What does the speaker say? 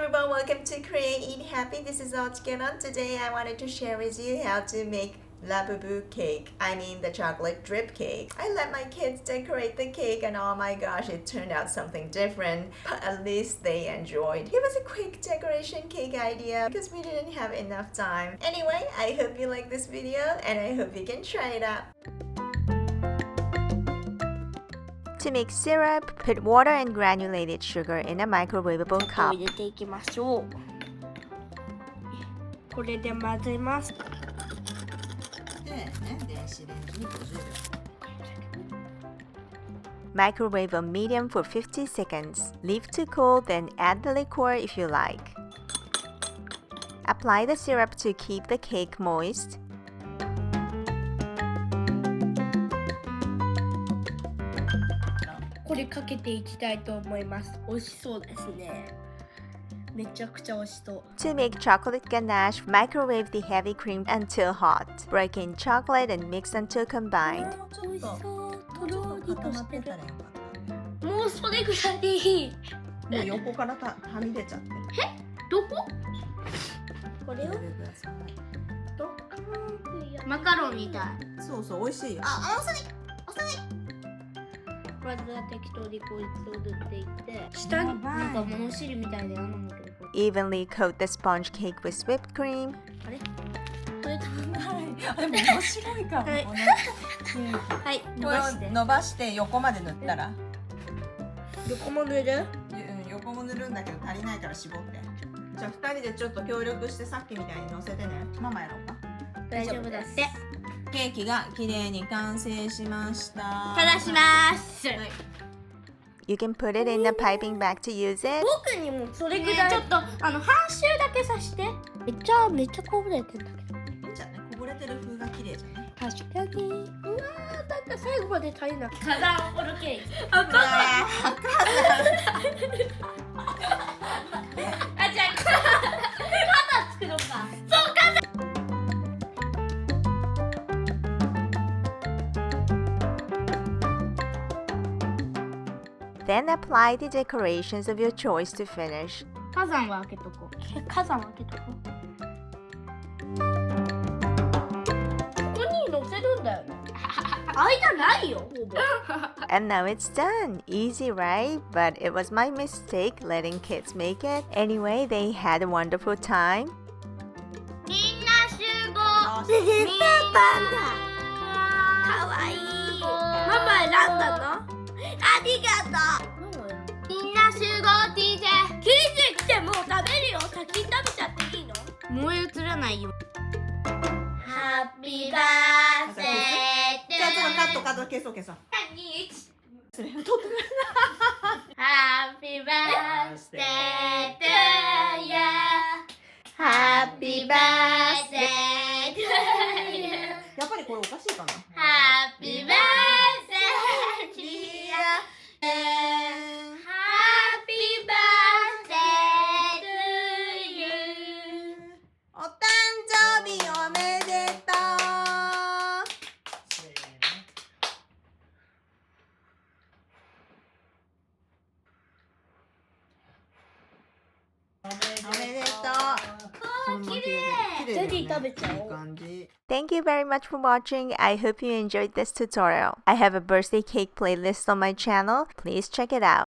everyone, welcome to Create Eat Happy. This is ochikeron. Today I wanted to share with you how to make Labubu cake. I mean the chocolate drip cake. I let my kids decorate the cake and oh my gosh, it turned out something different. But at least they enjoyed. It was a quick decoration cake idea because we didn't have enough time. Anyway, I hope you like this video and I hope you can try it out. To make syrup, put water and granulated sugar in a microwavable cup. 入れていきましょう。これで混ぜます。Microwave on medium for 50 seconds. Leave to cool, then add the liquor if you like. Apply the syrup to keep the cake moist.これかけていきたいと思います。美味しそうですね。めちゃくちゃ美味しそう。To make chocolate ganache, microwave the heavy cream until hot. Break in chocolate and mix until combined. 美味しそう。とろりとしてる。もうそれぐらいでいい。もう横からはみ出ちゃって。どこ？これをマカロンみたい。そうそう、美味しいよ。まずは適当にこいつを塗っていって、下になんか物汁みたいであるんだけど。Evenly coat the sponge cake with whipped cream. あれ？これ面白いかも。はい、伸ばして横まで塗ったら。横も塗る？横も塗るんだけど足りないから絞って。じゃあ2人でちょっと協力してさっきみたいに乗せてね。ママやろうか。大丈夫だって。ケーキが綺麗に完成しました。ただします。You can put it in the piping bag to use it. 僕にもそれぐらい。ちょっと半周だけさして。めっちゃこぼれてんだけど。いいんじゃない？こぼれてる風が綺麗じゃない？確かに。うわー、なんか最後まで足りなくて。火山ホールケーキ。あ、じゃあ肩作ろうか。そう、肩。Then apply the decorations of your choice to finish. 火山は開けとこう。火山は開けとこう。ここに乗せるんだよね。間ないよ。And now it's done. Easy, right? But it was my mistake letting kids make it. Anyway, they had a wonderful time. みんな集合。みんなパンダ。かわいい。ママ選んだの？ありがとう。みんな集合 TJ。TJ 来てもう食べるよ。先に食べちゃっていいの？燃え移らないよ。ハッピーバースデー。じゃあちょっとカット消そう。それを取ってくれ。ハッピーバースデートゥーユー。ハッピーバースデートゥーユー。やっぱりこれおかしいかな。ハッピーバースデートゥーユー。ハッピーバースデートゥーユー。お誕生日おめでとう。おめでとう。綺麗。ゼリー食べちゃおう。Thank you very much for watching. I hope you enjoyed this tutorial. I have a birthday cake playlist on my channel. Please check it out.